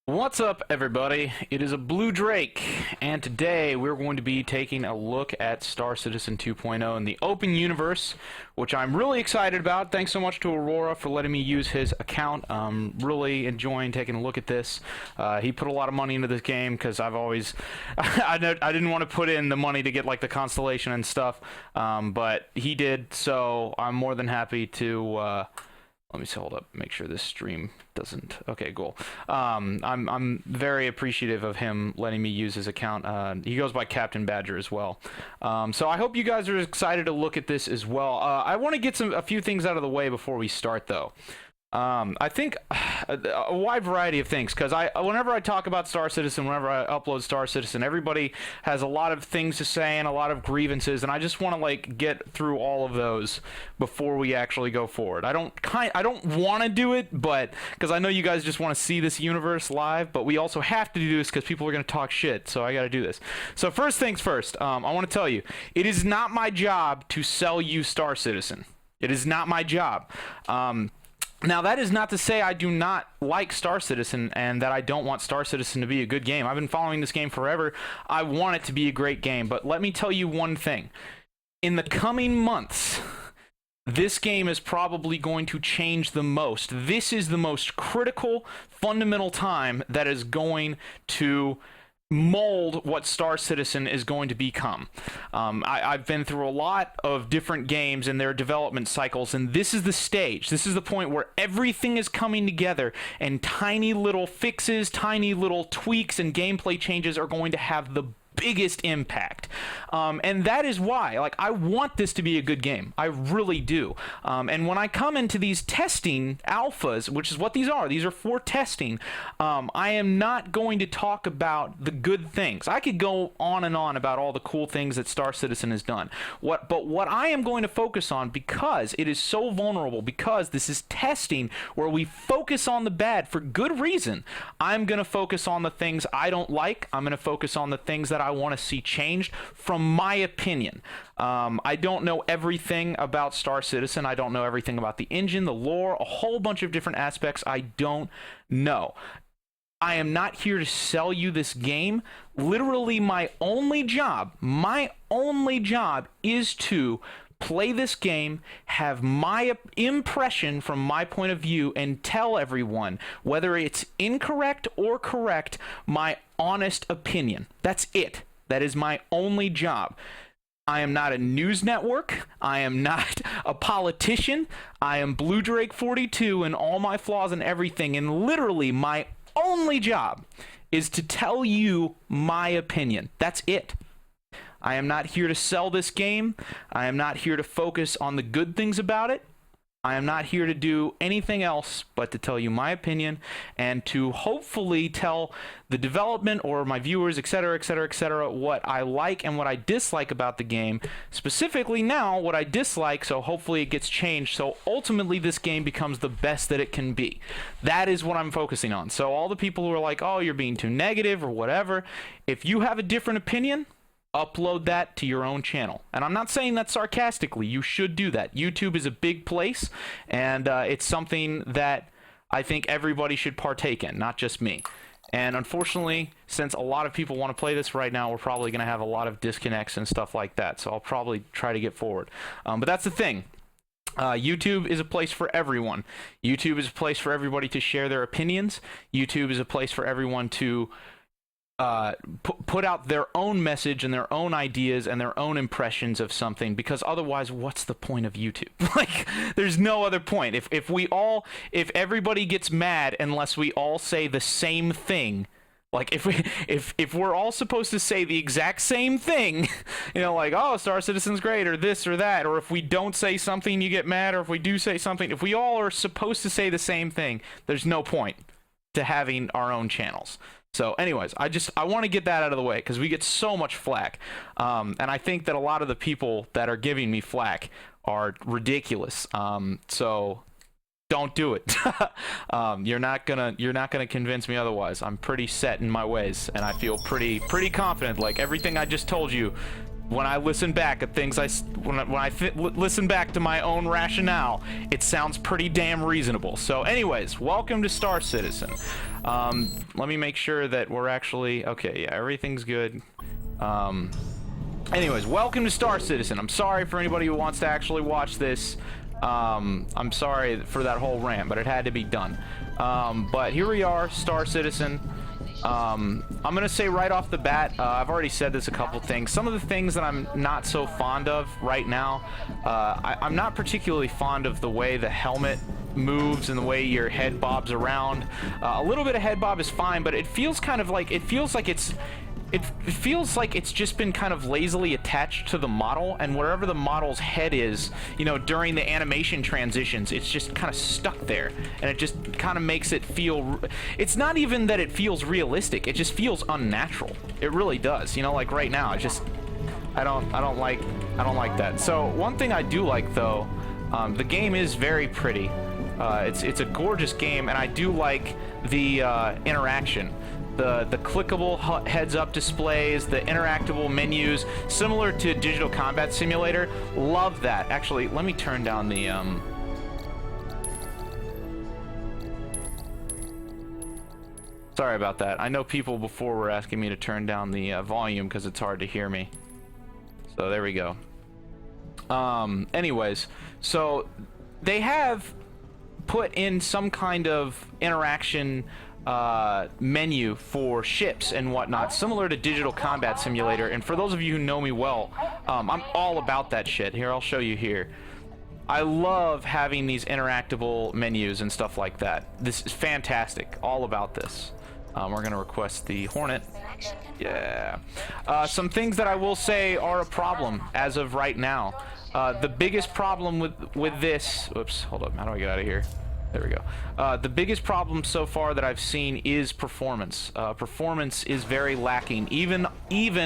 What's up, everybody? It is a Blue Drake, and today we're going to be taking a look at Star Citizen 2.0 in the open universe, which I'm really excited about. Thanks so much to Aurora for letting me use his account. I'm really enjoying taking a look at this. He put a lot of money into this game because I've always... I didn't want to put in the money to get like the constellation and stuff, but he did, so I'm more than happy to... Let me hold up, make sure this stream doesn't... Okay, cool. I'm very appreciative of him letting me use his account. He goes by Captain Badger as well. So I hope you guys are excited to look at this as well. I want to get a few things out of the way before we start, though. I think a wide variety of things, because whenever I talk about Star Citizen, whenever I upload Star Citizen, everybody has a lot of things to say and a lot of grievances, and I just want to like get through all of those before we actually go forward. I don't want to do it, but because I know you guys just want to see this universe live, but we also have to do this because people are going to talk shit, so I got to do this. So first things first, I want to tell you, it is not my job to sell you Star Citizen. It is not my job. Now, that is not to say I do not like Star Citizen and that I don't want Star Citizen to be a good game. I've been following this game forever. I want it to be a great game, but let me tell you one thing. In the coming months, this game is probably going to change the most. This is the most critical, fundamental time that is going to mold what Star Citizen is going to become. I've been through a lot of different games and their development cycles, and this is the stage. This is the point where everything is coming together, and tiny little fixes, tiny little tweaks, and gameplay changes are going to have the biggest impact. And that is why, like, I want this to be a good game. I really do. And when I come into these testing alphas, which is what these are for testing, I am not going to talk about the good things. I could go on and on about all the cool things that Star Citizen has done. But what I am going to focus on, because it is so vulnerable, because this is testing where we focus on the bad for good reason, I'm going to focus on the things I don't like. I'm going to focus on the things that I want to see changed from my opinion. I don't know everything about Star Citizen. I don't know everything about the engine, the lore, a whole bunch of different aspects I don't know. I am not here to sell you this game. Literally, my only job is to play this game, have my impression from my point of view, and tell everyone, whether it's incorrect or correct, my honest opinion. That's it. That is my only job. I am not a news network. I am not a politician. I am Blue Drake 42 and all my flaws and everything, and literally my only job is to tell you my opinion. That's it. I am not here to sell this game. I am not here to focus on the good things about it. I am not here to do anything else but to tell you my opinion and to hopefully tell the development or my viewers, etc., etc., etc., what I like and what I dislike about the game. Specifically now, what I dislike, so hopefully it gets changed, so ultimately this game becomes the best that it can be. That is what I'm focusing on. So all the people who are like, oh, you're being too negative or whatever, if you have a different opinion, upload that to your own channel. And I'm not saying that sarcastically. You should do that. YouTube is a big place, and it's something that I think everybody should partake in, not just me. And unfortunately, since a lot of people want to play this right now, we're probably going to have a lot of disconnects and stuff like that. So I'll probably try to get forward. But that's the thing. YouTube is a place for everyone. YouTube is a place for everybody to share their opinions. YouTube is a place for everyone to put out their own message and their own ideas and their own impressions of something, because otherwise, what's the point of YouTube? Like, there's no other point. If everybody gets mad unless we all say the same thing, like if we're all supposed to say the exact same thing, you know, like, oh, Star Citizen's great, or this or that, or if we don't say something, you get mad, or if we do say something, if we all are supposed to say the same thing, there's no point to having our own channels. So anyways, I want to get that out of the way because we get so much flack. And I think that a lot of the people that are giving me flack are ridiculous. So don't do it. You're not gonna convince me otherwise. I'm pretty set in my ways, and I feel pretty confident. Like, everything I just told you when I listen back at things when I listen back to my own rationale, it sounds pretty damn reasonable. So anyways, welcome to Star Citizen. Let me make sure that we're actually okay. Yeah, everything's good. Anyways, welcome to Star Citizen. I'm sorry for anybody who wants to actually watch this. I'm sorry for that whole rant, but it had to be done. But here we are, Star Citizen. I'm gonna say right off the bat, I've already said this a couple things. Some of the things that I'm not so fond of right now, I'm not particularly fond of the way the helmet moves and the way your head bobs around. A little bit of head bob is fine, but it feels kind of like, it feels like it's just been kind of lazily attached to the model, and wherever the model's head is, you know, during the animation transitions, it's just kind of stuck there, and it just kind of makes it feel, it's not even that it feels realistic, it just feels unnatural. It really does, you know, like right now, it just, I don't like that. So one thing I do like though, the game is very pretty. It's a gorgeous game, and I do like the interaction. The clickable heads-up displays, the interactable menus, similar to Digital Combat Simulator. Love that. Actually, let me turn down the Sorry about that. I know people before were asking me to turn down the volume because it's hard to hear me. So there we go. Anyways, so they have put in some kind of interaction menu for ships and whatnot, similar to Digital Combat Simulator. And for those of you who know me well, I'm all about that shit. Here, I'll show you here. I love having these interactable menus and stuff like that. This is fantastic. All about this. We're gonna request the Hornet. Yeah. Some things that I will say are a problem as of right now. The biggest problem with this, oops, hold up, how do I get out of here? There we go. The biggest problem so far that I've seen is performance. Performance is very lacking, even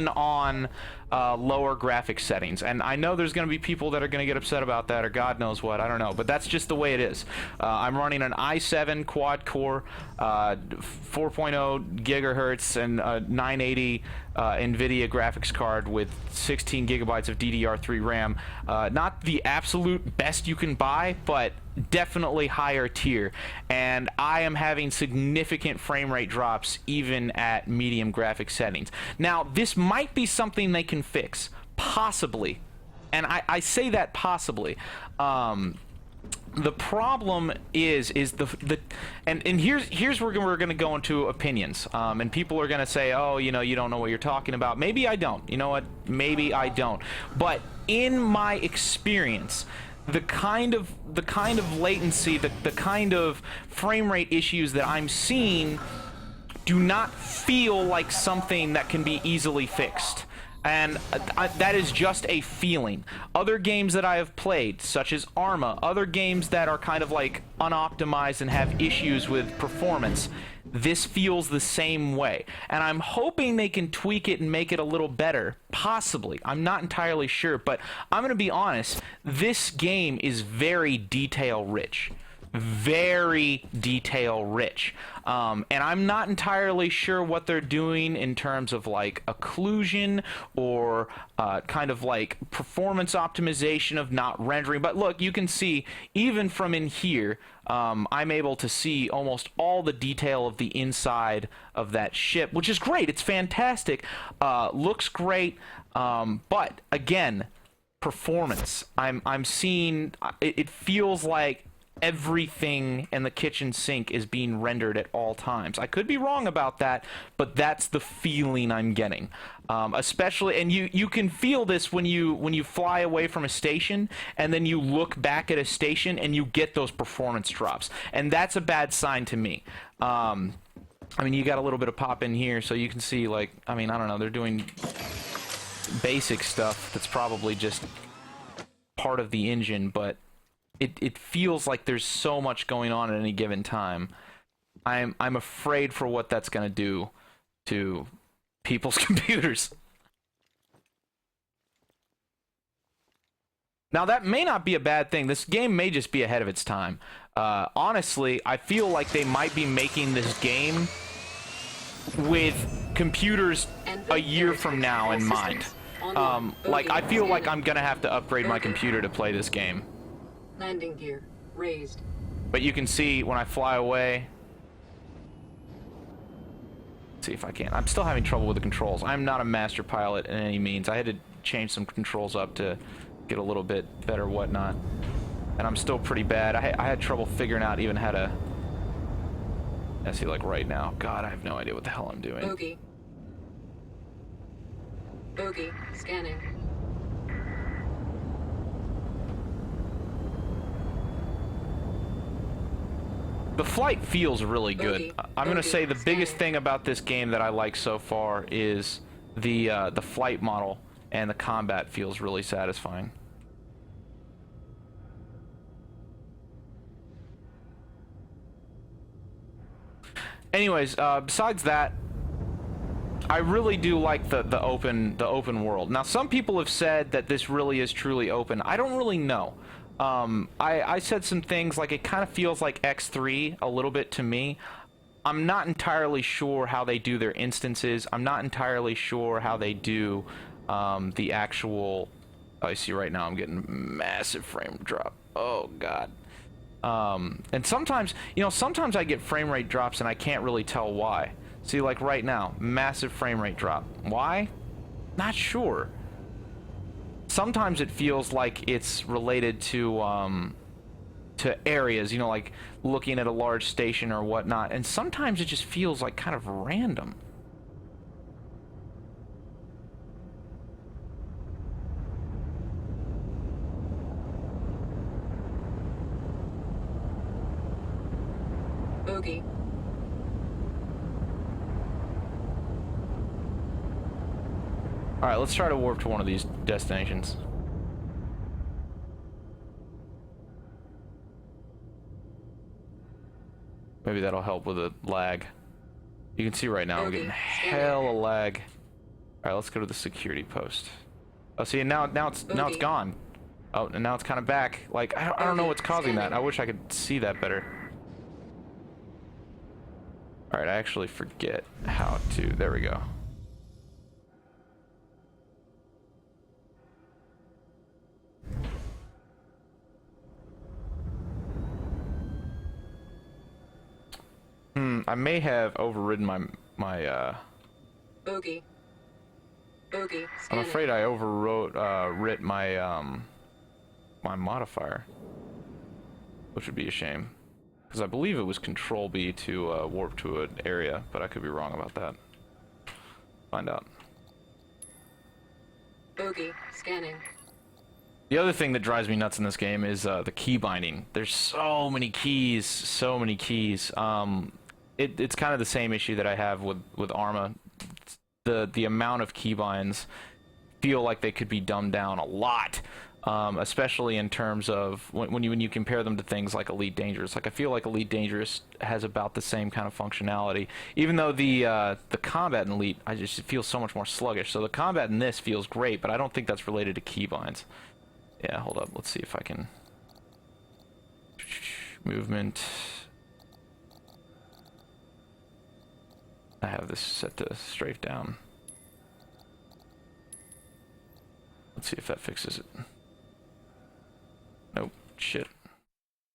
on lower graphics settings. And I know there's going to be people that are going to get upset about that, or God knows what. I don't know, but that's just the way it is. I'm running an i7 quad-core, 4.0 gigahertz, and a 980 NVIDIA graphics card with 16 gigabytes of DDR3 RAM. Not the absolute best you can buy, but definitely higher tier, and I am having significant frame rate drops even at medium graphics settings. Now, this might be something they can fix, possibly, and I say that possibly. The problem is and here's where we're going to go into opinions, and people are going to say, oh, you know, you don't know what you're talking about. Maybe I don't. You know what? Maybe I don't. But in my experience, the kind of latency, the kind of frame rate issues that I'm seeing do not feel like something that can be easily fixed. And that is just a feeling. Other games that I have played, such as Arma, other games that are kind of like unoptimized and have issues with performance, this feels the same way. And I'm hoping they can tweak it and make it a little better. Possibly. I'm not entirely sure, but I'm going to be honest. This game is very detail rich. Very detail rich. And I'm not entirely sure what they're doing in terms of like occlusion or kind of like performance optimization of not rendering. But look, you can see even from in here, I'm able to see almost all the detail of the inside of that ship, which is great. It's fantastic. Looks great. But again, performance. I'm seeing, it feels like everything in the kitchen sink is being rendered at all times. I could be wrong about that, but that's the feeling I'm getting. Especially, and you can feel this when you fly away from a station and then you look back at a station and you get those performance drops, and that's a bad sign to me. I mean, you got a little bit of pop in here, so you can see, like, I mean, I don't know, they're doing basic stuff that's probably just part of the engine, but it feels like there's so much going on at any given time. I'm afraid for what that's going to do to people's computers. Now, that may not be a bad thing. This game may just be ahead of its time. Honestly, I feel like they might be making this game with computers a year from now in mind. Like, I feel like I'm gonna have to upgrade my computer to play this game. Landing gear raised. But you can see when I fly away. Let's see if I can. I'm still having trouble with the controls. I'm not a master pilot in any means. I had to change some controls up to get a little bit better whatnot. And I'm still pretty bad. I had trouble figuring out even how to... I see, like, right now. God, I have no idea what the hell I'm doing. Bogey. Bogey. Scanning. The flight feels really good. I'm gonna say the biggest thing about this game that I like so far is the flight model, and the combat feels really satisfying. Anyways, besides that, I really do like the open world. Now, some people have said that this really is truly open. I don't really know. I said some things like it kind of feels like X3 a little bit to me. I'm not entirely sure how they do their instances. I'm not entirely sure how they do the actual... Oh, I see right now I'm getting massive frame drop. Oh, God. And sometimes, you know, sometimes I get frame rate drops and I can't really tell why. See, like right now, massive frame rate drop. Why? Not sure. Sometimes it feels like it's related to areas, you know, like looking at a large station or whatnot, and sometimes it just feels like kind of random. Bogey. Alright, let's try to warp to one of these destinations. Maybe that'll help with the lag. You can see right now I'm getting hella lag. Alright, let's go to the security post. Oh, see, now it's gone. Oh, and now it's kind of back. Like, I don't know what's causing that. I wish I could see that better. Alright, I actually forget how to... There we go. I may have overridden my Bogey. Bogey. I'm afraid I overwrit my my modifier, which would be a shame, because I believe it was Control B to warp to an area, but I could be wrong about that. Find out. Bogey. Scanning. The other thing that drives me nuts in this game is the key binding. There's so many keys, so many keys. It's kind of the same issue that I have with Arma. The amount of keybinds feel like they could be dumbed down a lot, especially in terms of when you compare them to things like Elite Dangerous. Like, I feel like Elite Dangerous has about the same kind of functionality, even though the combat in Elite, I just feel so much more sluggish. So the combat in this feels great, but I don't think that's related to keybinds. Yeah, hold up. Let's see if I can... Movement. I have this set to strafe down. Let's see if that fixes it. Nope. Shit.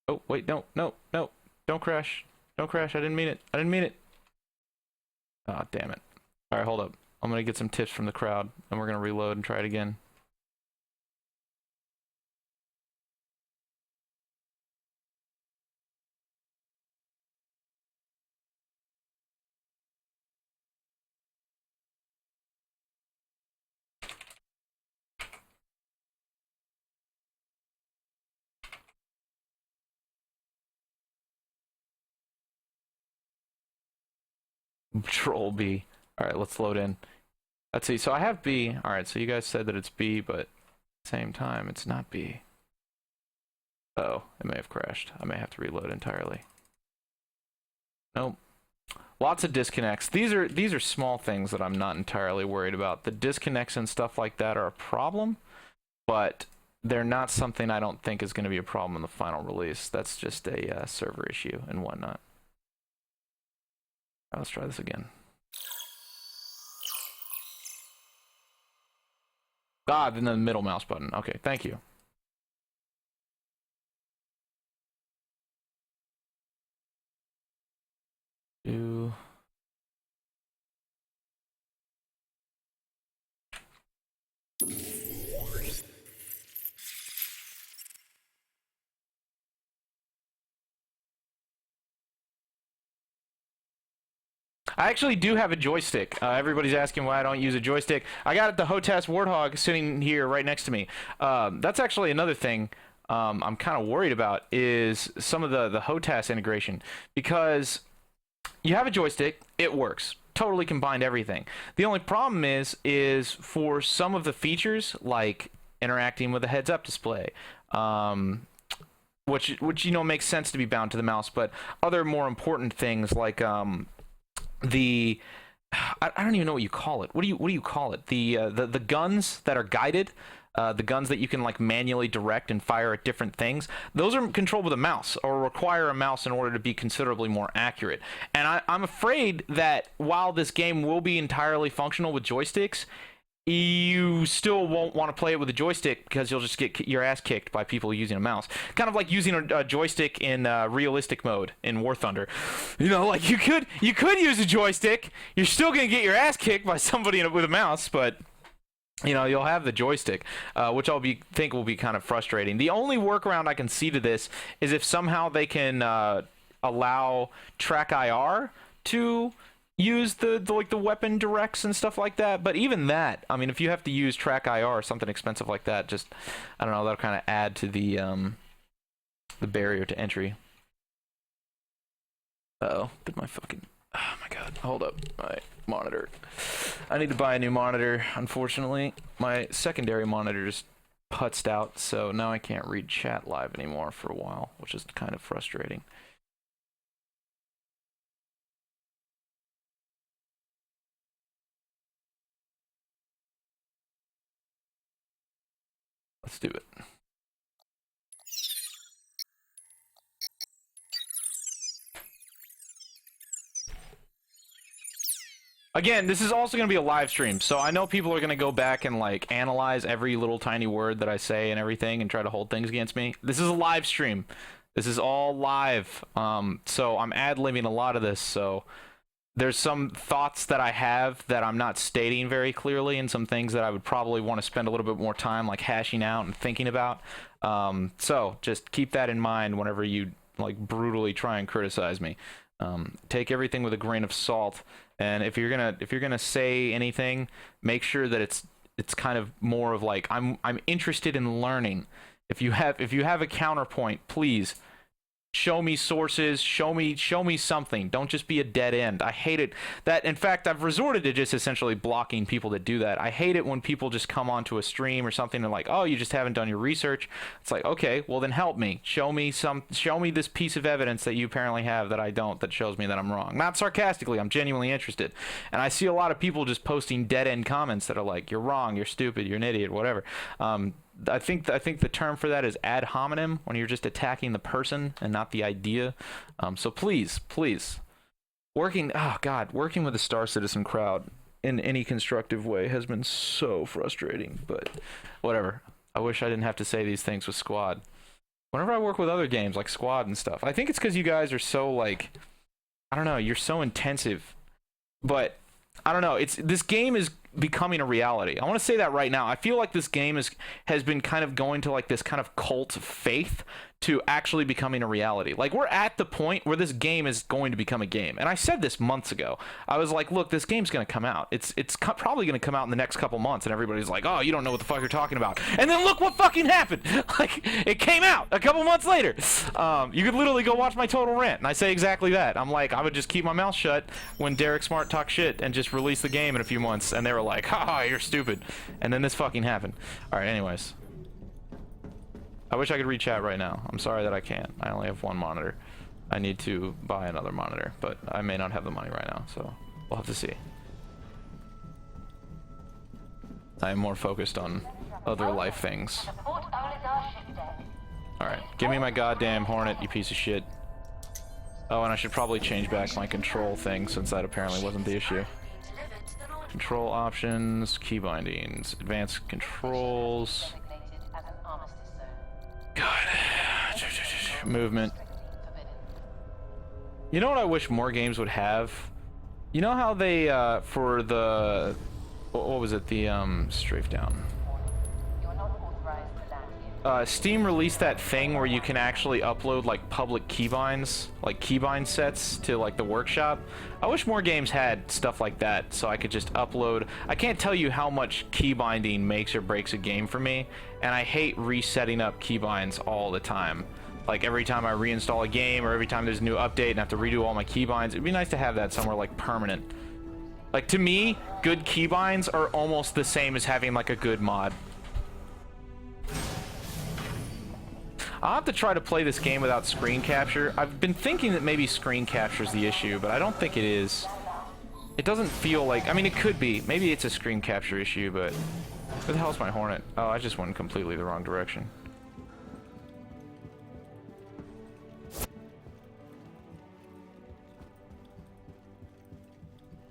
Oh, wait, no, no, no. Don't crash. Don't crash. I didn't mean it. I didn't mean it. Ah, oh, damn it. Alright, hold up. I'm gonna get some tips from the crowd, and we're gonna reload and try it again. Control B. Alright, let's load in. Let's see, so I have B. Alright, so you guys said that it's B, but at the same time, it's not B. Oh, it may have crashed. I may have to reload entirely. Nope. Lots of disconnects. These are small things that I'm not entirely worried about. The disconnects and stuff like that are a problem, but they're not something I don't think is going to be a problem in the final release. That's just a server issue and whatnot. Right, let's try this again. Ah, then the middle mouse button. Okay, thank you. Do... I actually do have a joystick. Everybody's asking why I don't use a joystick. I got the HOTAS Warthog sitting here right next to me. That's actually another thing I'm kind of worried about is some of the HOTAS integration. Because you have a joystick, it works. Totally combined everything. The only problem is for some of the features, like interacting with a heads-up display, which you know makes sense to be bound to the mouse, but other more important things like the I don't even know what you call it. What do you call it? The guns that are guided, the guns that you can like manually direct and fire at different things. Those are controlled with a mouse or require a mouse in order to be considerably more accurate. And I'm afraid that while this game will be entirely functional with joysticks, you still won't want to play it with a joystick because you'll just get your ass kicked by people using a mouse. Kind of like using a joystick in realistic mode in War Thunder. You know, like you could use a joystick. You're still gonna get your ass kicked by somebody with a mouse, but you know you'll have the joystick, which think will be kind of frustrating. The only workaround I can see to this is if somehow they can allow track IR to use the weapon directs and stuff like that. But even that, I mean, if you have to use track IR or something expensive like that, just I don't know, that'll kind of add to the barrier to entry. Uh-oh, did my fucking, oh my god, hold up, my monitor. I need to buy a new monitor. Unfortunately, my secondary monitor just putzed out, so now I can't read chat live anymore for a while, which is kind of frustrating. Let's do it. Again, this is also going to be a live stream, so I know people are going to go back and like analyze every little tiny word that I say and everything and try to hold things against me. This is a live stream. This is all live. So I'm ad-libbing a lot of this, so there's some thoughts that I have that I'm not stating very clearly, and some things that I would probably want to spend a little bit more time like hashing out and thinking about. So just keep that in mind whenever you like brutally try and criticize me. Take everything with a grain of salt, and if you're gonna say anything, make sure that it's kind of more of like I'm interested in learning. If you have a counterpoint, please show me sources, show me something. Don't just be a dead end. I hate it. That, in fact, I've resorted to just essentially blocking people that do that. I hate it when people just come onto a stream or something and like, oh, you just haven't done your research. It's like, okay, well then help me. Show me this piece of evidence that you apparently have that I don't, that shows me that I'm wrong. Not sarcastically, I'm genuinely interested. And I see a lot of people just posting dead end comments that are like, you're wrong, you're stupid, you're an idiot, whatever. I think the term for that is ad hominem, when you're just attacking the person and not the idea. So please, working with the Star Citizen crowd in any constructive way has been so frustrating. But whatever. I wish I didn't have to say these things with Squad. Whenever I work with other games like Squad and stuff, I think it's because you guys are so like, I don't know, you're so intensive. But I don't know. This game is becoming a reality. I want to say that right now. I feel like this game has been kind of going to like this kind of cult faith to actually becoming a reality. Like, we're at the point where this game is going to become a game. And I said this months ago. I was like, look, this game's going to come out. It's probably going to come out in the next couple months. And everybody's like, oh, you don't know what the fuck you're talking about. And then look what fucking happened. Like, it came out a couple months later. You could literally go watch my total rant. And I say exactly that. I'm like, I would just keep my mouth shut when Derek Smart talked shit and just release the game in a few months. And they were like, haha, you're stupid. And then this fucking happened. All right, anyways. I wish I could read chat right now. I'm sorry that I can't. I only have one monitor. I need to buy another monitor, but I may not have the money right now, so we'll have to see. I am more focused on other life things. Alright, give me my goddamn Hornet, you piece of shit. Oh, and I should probably change back my control thing, since that apparently wasn't the issue. Control options, key bindings, advanced controls. God. Movement. You know what I wish more games would have? You know how they, for the... What was it? The, strafe down. Steam released that thing where you can actually upload, like, public keybinds, like, keybind sets to, like, the workshop. I wish more games had stuff like that, so I could just upload... I can't tell you how much keybinding makes or breaks a game for me, and I hate resetting up keybinds all the time. Like, every time I reinstall a game, or every time there's a new update and I have to redo all my keybinds, it'd be nice to have that somewhere, like, permanent. Like, to me, good keybinds are almost the same as having, like, a good mod. I'll have to try to play this game without screen capture. I've been thinking that maybe screen capture is the issue, but I don't think it is. It doesn't feel like... I mean, it could be. Maybe it's a screen capture issue, but... Where the hell's my Hornet? Oh, I just went completely the wrong direction.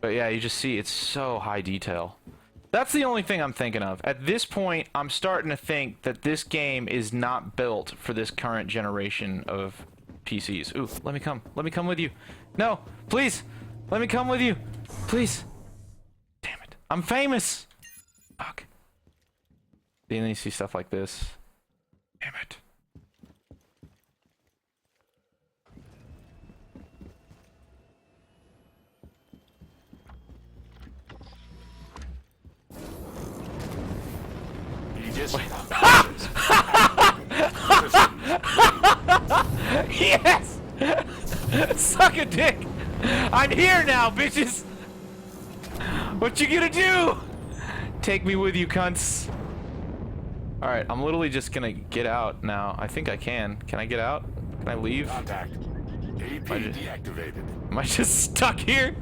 But yeah, you just see it's so high detail. That's the only thing I'm thinking of. At this point, I'm starting to think that this game is not built for this current generation of PCs. Ooh, let me come. Let me come with you. No, please. Let me come with you. Please. Damn it. I'm famous. Fuck. Then you see stuff like this. Damn it. Yes! Suck a dick! I'm here now, bitches! What you gonna do? Take me with you, cunts. Alright, I'm literally just gonna get out now. I think I can. Can I get out? Can I leave? Contact. AP deactivated. Am I just stuck here?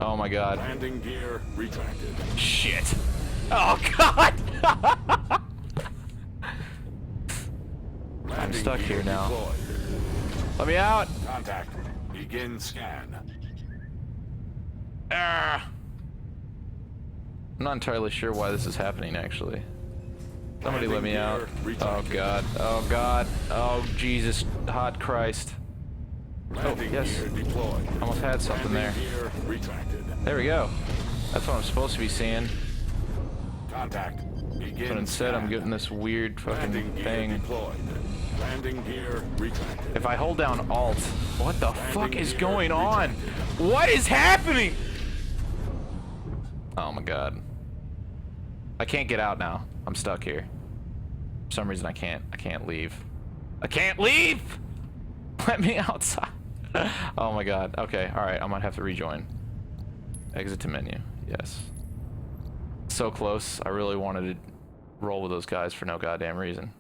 Oh my god. Landing gear retracted. Shit. Oh god! I'm stuck here now. Deployed. Let me out! Contact. Begin scan. I'm not entirely sure why this is happening, actually. Somebody let me out. Oh god. Oh god. Oh Jesus. Hot Christ. Landing yes. gear deployed. Almost had something there. Landing gear retracted. There we go. That's what I'm supposed to be seeing. Contact. Begin But instead I'm scan. getting this weird fucking Landing gear thing. deployed. Landing gear retracted. If I hold down Alt, what the fuck is gear going on? retracted. What is happening? Oh my god. I can't get out now. I'm stuck here. For some reason I can't leave. I can't leave! Let me outside. Oh my god. Okay, alright, I might have to rejoin. Exit to menu. Yes. So close. I really wanted to roll with those guys for no goddamn reason.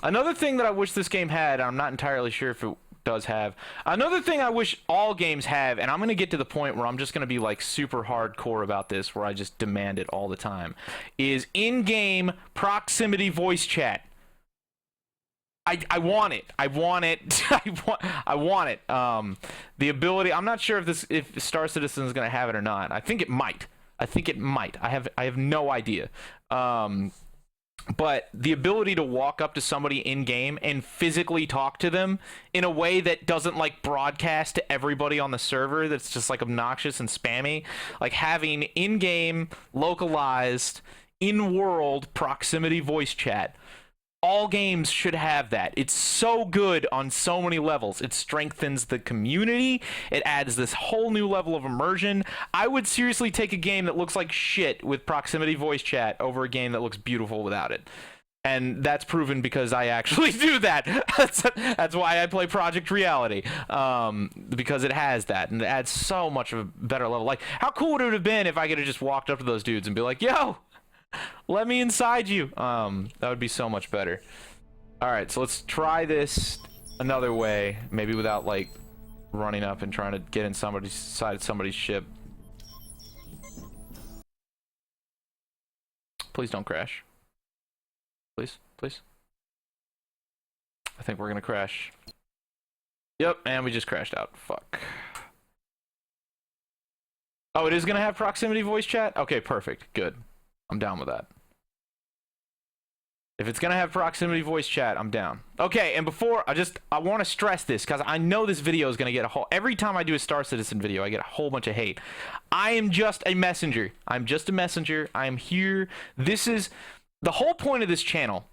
Another thing that I wish this game had, I'm not entirely sure if it does have. Another thing I wish all games have, and I'm going to get to the point where I'm just going to be like super hardcore about this, where I just demand it all the time, is in-game proximity voice chat. I want it. I want it. I want it. The ability. I'm not sure if Star Citizen is going to have it or not. I think it might. I have no idea. But the ability to walk up to somebody in game and physically talk to them in a way that doesn't like broadcast to everybody on the server, that's just like obnoxious and spammy, like having in-game localized in-world proximity voice chat. All games should have that. It's so good on so many levels. It strengthens the community. It adds this whole new level of immersion. I would seriously take a game that looks like shit with proximity voice chat over a game that looks beautiful without it. And that's proven because I actually do that. That's why I play Project Reality. Because it has that, and it adds so much of a better level. Like, how cool would it have been if I could have just walked up to those dudes and be like, yo! Let me inside you. That would be so much better. Alright, so let's try this another way. Maybe without, like, running up and trying to get in somebody's side of somebody's ship. Please don't crash. Please, please. I think we're gonna crash. Yep, and we just crashed out. Fuck. Oh, it is going to have proximity voice chat? Okay, perfect. Good. I'm down with that. If it's going to have proximity voice chat, I'm down. Okay, and before, I want to stress this, because I know this video is going to get a whole... Every time I do a Star Citizen video, I get a whole bunch of hate. I am just a messenger. I'm just a messenger. I am here. This is... The whole point of this channel,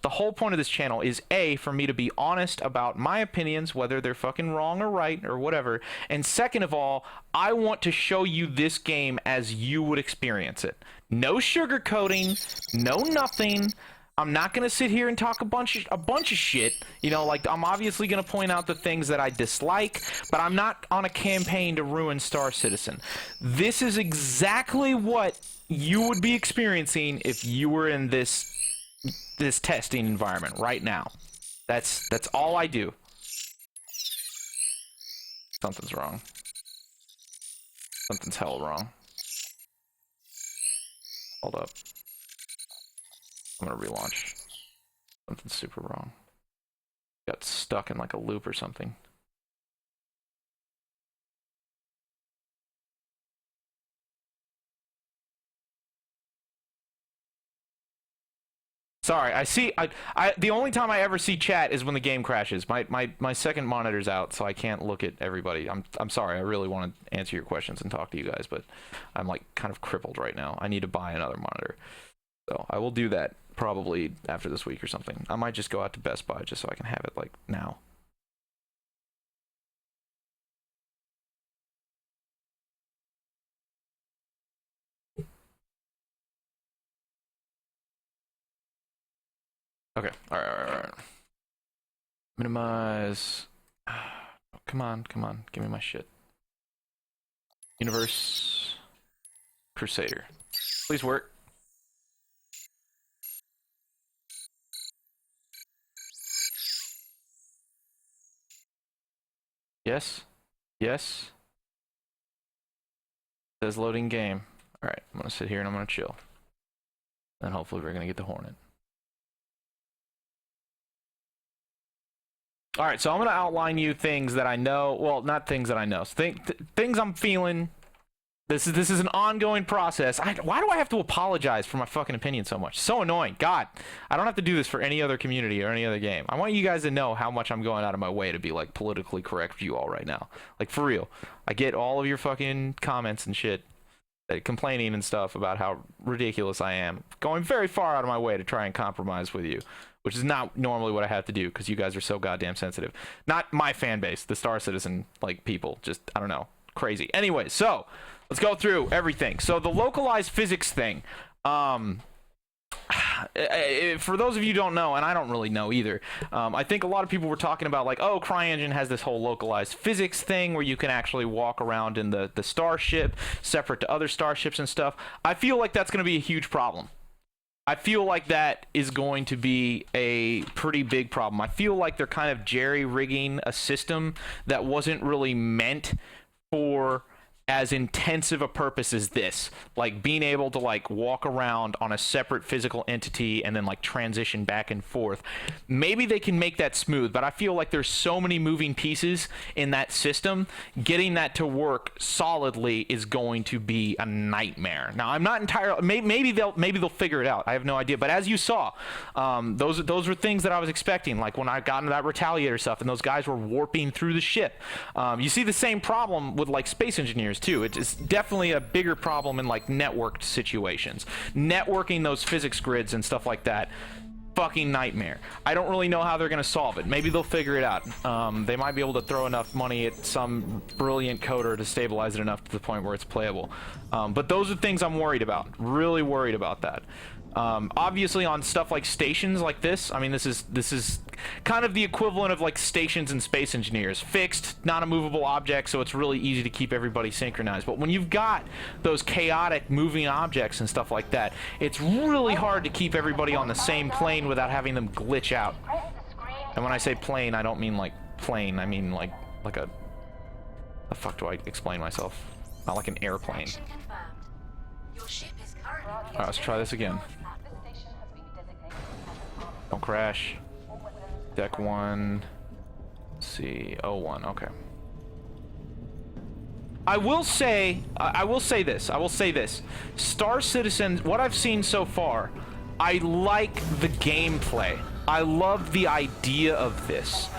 is A, for me to be honest about my opinions, whether they're fucking wrong or right or whatever. And second of all, I want to show you this game as you would experience it. No sugarcoating, no nothing. I'm not going to sit here and talk a bunch of shit. You know, like, I'm obviously going to point out the things that I dislike, but I'm not on a campaign to ruin Star Citizen. This is exactly what you would be experiencing if you were in this testing environment right now. That's all I do. Something's wrong. Something's hell wrong. Hold up. I'm gonna relaunch. Something's super wrong. Got stuck in like a loop or something. Sorry, the only time I ever see chat is when the game crashes. My second monitor's out, so I can't look at everybody. I'm sorry, I really want to answer your questions and talk to you guys, but I'm like kind of crippled right now. I need to buy another monitor. So I will do that probably after this week or something. I might just go out to Best Buy just so I can have it like now. Okay, alright. Minimize. Come on, give me my shit. Universe. Crusader. Please work. Yes? Yes? It says loading game. Alright, I'm gonna sit here and I'm gonna chill. Then hopefully we're gonna get the Hornet. Alright, so I'm going to outline you things that I know. Well, not things that I know. Things I'm feeling. This is an ongoing process. Why do I have to apologize for my fucking opinion so much? So annoying. God, I don't have to do this for any other community or any other game. I want you guys to know how much I'm going out of my way to be, like, politically correct with you all right now. Like, for real. I get all of your fucking comments and shit, complaining and stuff about how ridiculous I am. Going very far out of my way to try and compromise with you, which is not normally what I have to do because you guys are so goddamn sensitive. Not my fan base, the Star Citizen, like, people. Just, I don't know, crazy. Anyway, so let's go through everything. So the localized physics thing, for those of you who don't know, and I don't really know either, I think a lot of people were talking about, like, oh, CRYENGINE has this whole localized physics thing where you can actually walk around in the starship separate to other starships and stuff. I feel like that's going to be a huge problem. I feel like that is going to be a pretty big problem. I feel like they're kind of jerry-rigging a system that wasn't really meant for as intensive a purpose as this, like being able to like walk around on a separate physical entity and then like transition back and forth. Maybe they can make that smooth, but I feel like there's so many moving pieces in that system. Getting that to work solidly is going to be a nightmare. Now, I'm not entirely, maybe they'll figure it out. I have no idea. But as you saw, those were things that I was expecting. Like when I got into that Retaliator stuff and those guys were warping through the ship. You see the same problem with like space engineers too. It's definitely a bigger problem in like networked situations. Networking those physics grids and stuff like that, fucking nightmare. I don't really know how they're going to solve it. Maybe they'll figure it out. They might be able to throw enough money at some brilliant coder to stabilize it enough to the point where it's playable. But those are things I'm worried about. Really worried about that. Obviously on stuff like stations like this, I mean, this is kind of the equivalent of like stations in Space Engineers. Fixed, not a movable object, so it's really easy to keep everybody synchronized. But when you've got those chaotic moving objects and stuff like that, it's really hard to keep everybody on the same plane without having them glitch out. And when I say plane, I don't mean like plane, I mean like a... The fuck do I explain myself? Not like an airplane. Alright, let's try this again. Don't crash. Deck 1. Let's see. 01, okay. I will say this. Star Citizen, what I've seen so far, I like the gameplay. I love the idea of this.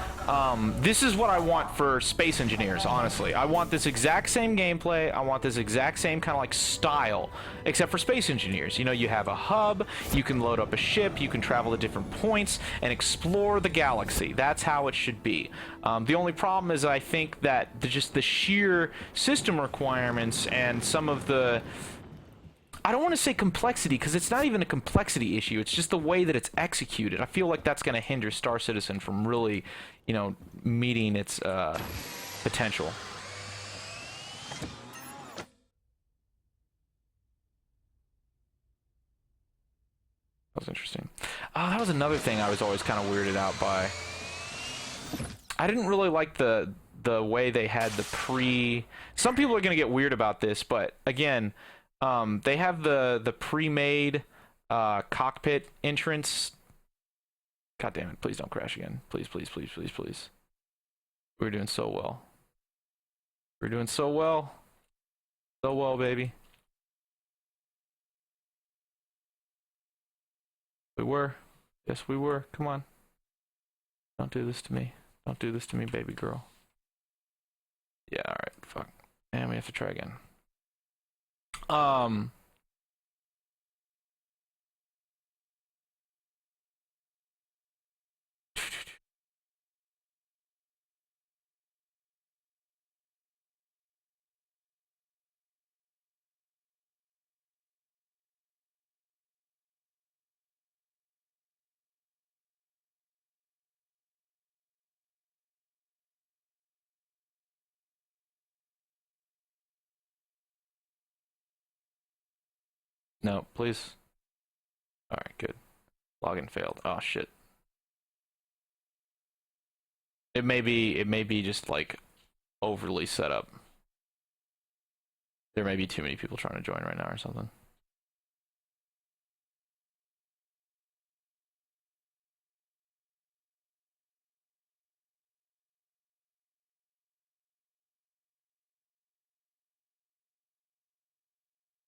This is what I want for Space Engineers, honestly. I want this exact same gameplay. I want this exact same kind of like style, except for Space Engineers. You know, you have a hub, you can load up a ship, you can travel to different points and explore the galaxy. That's how it should be. The only problem is I think that just the sheer system requirements and some of the... I don't want to say complexity, because it's not even a complexity issue. It's just the way that it's executed. I feel like that's going to hinder Star Citizen from really, you know, meeting its potential. That was interesting. That was another thing I was always kind of weirded out by. I didn't really like the way they had the pre... Some people are going to get weird about this, but again... they have the pre-made cockpit entrance. God damn it, please don't crash again. Please, please, please, please, please. We're doing so well. We're doing so well. So well, baby. We were. Yes, we were. Come on. Don't do this to me. Don't do this to me, baby girl. Yeah, alright, fuck. And we have to try again. No, please. Alright, good. Login failed. Oh shit. It may be just like overly set up. There may be too many people trying to join right now or something.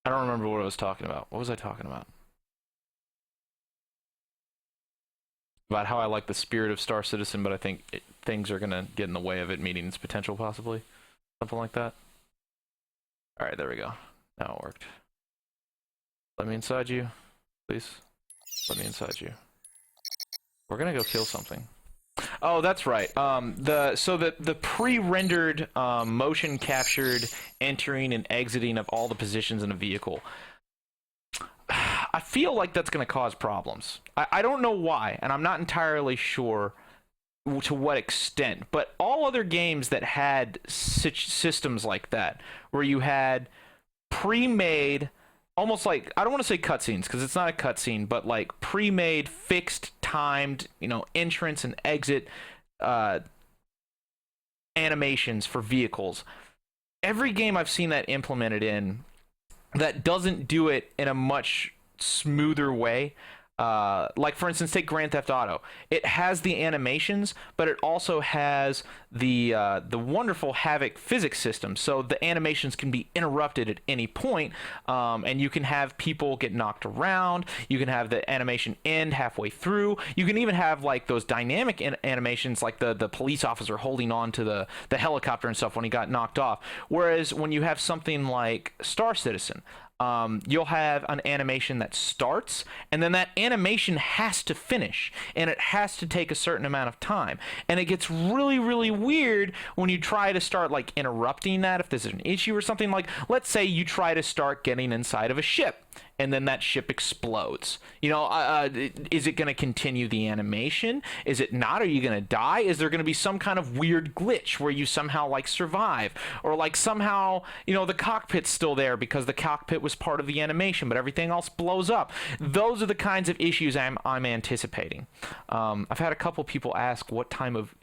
I don't remember what I was talking about. What was I talking about? About how I like the spirit of Star Citizen, but I think things are gonna get in the way of it meeting its potential, possibly. Something like that. Alright, there we go. Now it worked. Let me inside you, please. Let me inside you. We're gonna go kill something. Oh, that's right. The pre-rendered, motion captured entering and exiting of all the positions in a vehicle. I feel like that's going to cause problems. I don't know why, and I'm not entirely sure to what extent, but all other games that had such systems like that, where you had pre-made, almost like, I don't want to say cutscenes, because it's not a cutscene, but like pre-made, fixed, timed, you know, entrance and exit animations for vehicles. Every game I've seen that implemented in that doesn't do it in a much smoother way. Like, for instance, take Grand Theft Auto. It has the animations, but it also has the wonderful Havoc physics system, so the animations can be interrupted at any point, and you can have people get knocked around. You can have the animation end halfway through. You can even have like those dynamic animations, like the police officer holding on to the helicopter and stuff when he got knocked off. Whereas when you have something like Star Citizen, you'll have an animation that starts, and then that animation has to finish, and it has to take a certain amount of time. And it gets really, really weird when you try to start, like, interrupting that if there's an issue or something. Like, let's say you try to start getting inside of a ship, and then that ship explodes. You know, is it going to continue the animation? Is it not? Are you going to die? Is there going to be some kind of weird glitch where you somehow, like, survive? Or, like, somehow, you know, the cockpit's still there because the cockpit was part of the animation, but everything else blows up. Those are the kinds of issues I'm anticipating. I've had a couple people ask what time of...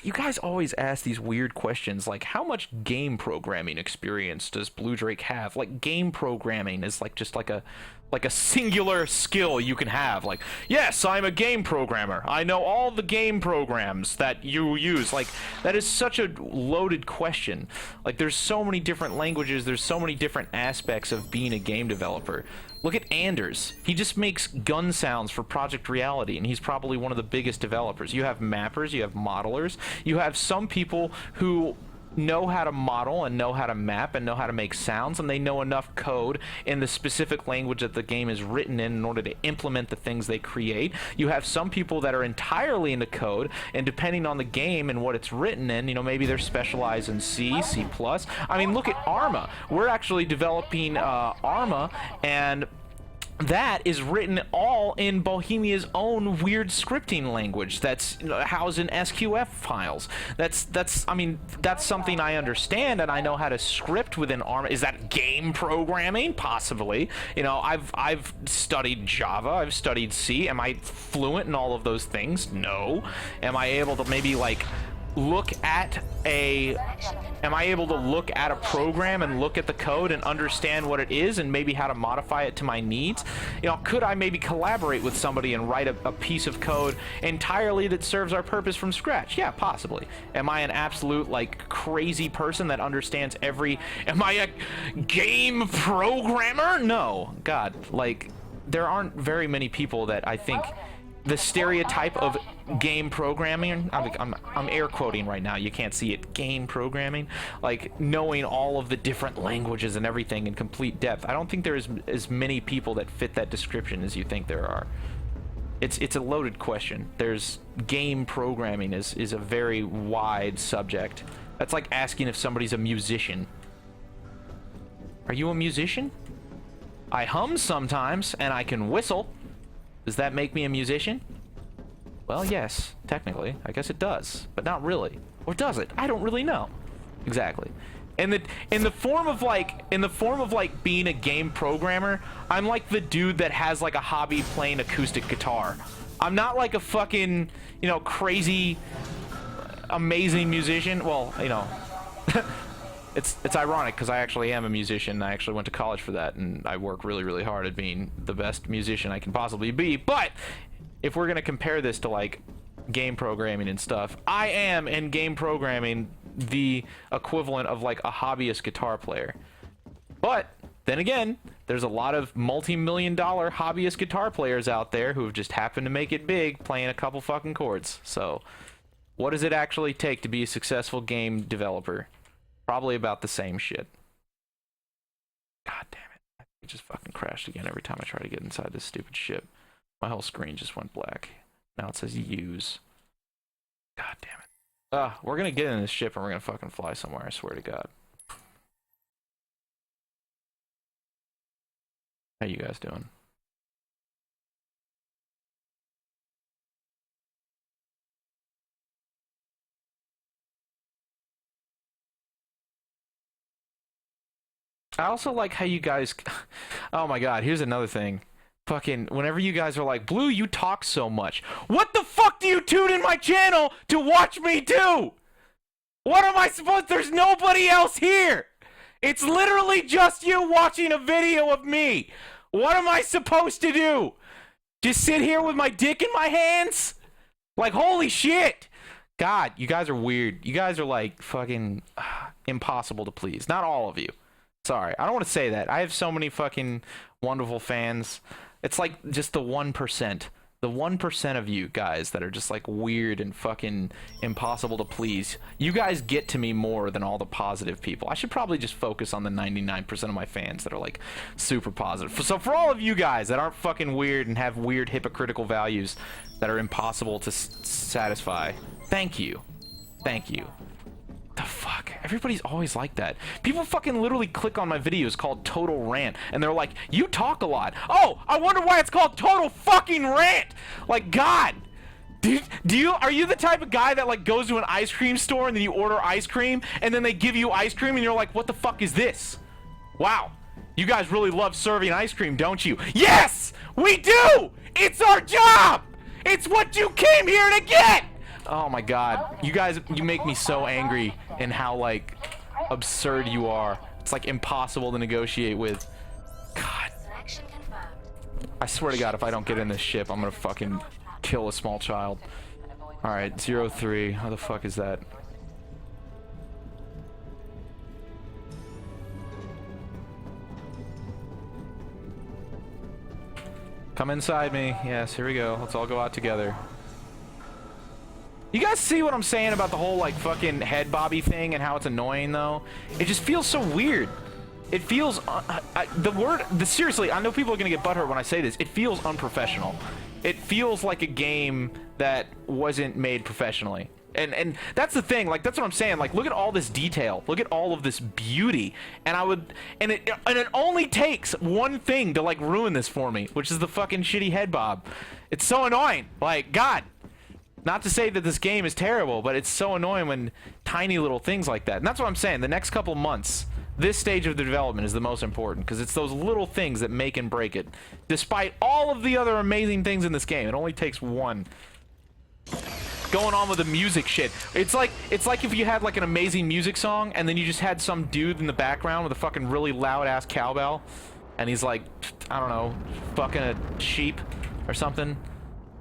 You guys always ask these weird questions, like, how much game programming experience does Blue Drake have? Like, game programming is like just like a like a singular skill you can have. Like, yes, I'm a game programmer. I know all the game programs that you use. Like, that is such a loaded question. Like, there's so many different languages. There's so many different aspects of being a game developer. Look at Anders. He just makes gun sounds for Project Reality, and he's probably one of the biggest developers. You have mappers, you have modelers, you have some people who know how to model and know how to map and know how to make sounds, and they know enough code in the specific language that the game is written in order to implement the things they create. You have some people that are entirely into code, and depending on the game and what it's written in, you know, maybe they're specialized in C, C++. I mean, look at Arma. We're actually developing Arma, and that is written all in Bohemia's own weird scripting language that's housed in SQF files. I mean, that's something I understand, and I know how to script within Arma. Is that game programming? Possibly. You know, I've studied Java, I've studied C. Am I fluent in all of those things? No. Am I able to maybe, like, look at a program and look at the code and understand what it is and maybe how to modify it to my needs? You know, could I maybe collaborate with somebody and write a piece of code entirely that serves our purpose from scratch? Yeah, possibly. Am I an absolute, like, crazy person that understands am I a game programmer? No. God, like, there aren't very many people that I think the stereotype of game programming, I'm air quoting right now, you can't see it, game programming, like knowing all of the different languages and everything in complete depth. I don't think there's as many people that fit that description as you think there are. It's a loaded question. There's game programming is a very wide subject. That's like asking if somebody's a musician. Are you a musician? I hum sometimes and I can whistle. Does that make me a musician? Well, yes, technically. I guess it does, but not really. Or does it? I don't really know. Exactly. In the form of like being a game programmer, I'm like the dude that has like a hobby playing acoustic guitar. I'm not like a fucking, you know, crazy amazing musician. Well, you know, It's ironic because I actually am a musician. I actually went to college for that, and I work really, really hard at being the best musician I can possibly be. But if we're gonna compare this to like game programming and stuff, I am in game programming the equivalent of like a hobbyist guitar player. But then again, there's a lot of multi-million-dollar hobbyist guitar players out there who have just happened to make it big playing a couple fucking chords. So what does it actually take to be a successful game developer? Probably about the same shit. God damn it. It just fucking crashed again every time I try to get inside this stupid ship. My whole screen just went black. Now it says use. God damn it. We're gonna get in this ship and we're gonna fucking fly somewhere, I swear to God. How you guys doing? I also like how you guys... Oh my god, here's another thing. Fucking, whenever you guys are like, Blue, you talk so much. What the fuck do you tune in my channel to watch me do? What am I supposed... There's nobody else here! It's literally just you watching a video of me! What am I supposed to do? Just sit here with my dick in my hands? Like, holy shit! God, you guys are weird. You guys are like fucking impossible to please. Not all of you. Sorry, I don't want to say that. I have so many fucking wonderful fans. It's like just the 1%. The 1% of you guys that are just like weird and fucking impossible to please. You guys get to me more than all the positive people. I should probably just focus on the 99% of my fans that are like super positive. So for all of you guys that aren't fucking weird and have weird hypocritical values that are impossible to satisfy, thank you. Thank you. The fuck? Everybody's always like that. People fucking literally click on my videos called Total Rant, and they're like, you talk a lot. Oh, I wonder why it's called Total fucking Rant! Like, God! Are you the type of guy that like goes to an ice cream store and then you order ice cream, and then they give you ice cream and you're like, what the fuck is this? Wow. You guys really love serving ice cream, don't you? Yes! We do! It's our job! It's what you came here to get! Oh my god, you guys, you make me so angry in how like absurd you are. It's like impossible to negotiate with. God. Selection confirmed. I swear to God, if I don't get in this ship, I'm gonna fucking kill a small child. Alright, 03. How the fuck is that? Come inside me. Yes, here we go. Let's all go out together. You guys see what I'm saying about the whole, like, fucking head bobby thing and how it's annoying, though? It just feels so weird. It feels... seriously, I know people are gonna get butthurt when I say this. It feels unprofessional. It feels like a game that wasn't made professionally. And that's the thing, like, that's what I'm saying. Like, look at all this detail. Look at all of this beauty. And it only takes one thing to, like, ruin this for me, which is the fucking shitty head bob. It's so annoying. Like, God. Not to say that this game is terrible, but it's so annoying when tiny little things like that. And that's what I'm saying. The next couple months, this stage of the development is the most important, because it's those little things that make and break it. Despite all of the other amazing things in this game, it only takes one. Going on with the music shit. It's like if you had like an amazing music song and then you just had some dude in the background with a fucking really loud ass cowbell and he's like, I don't know, fucking a sheep or something,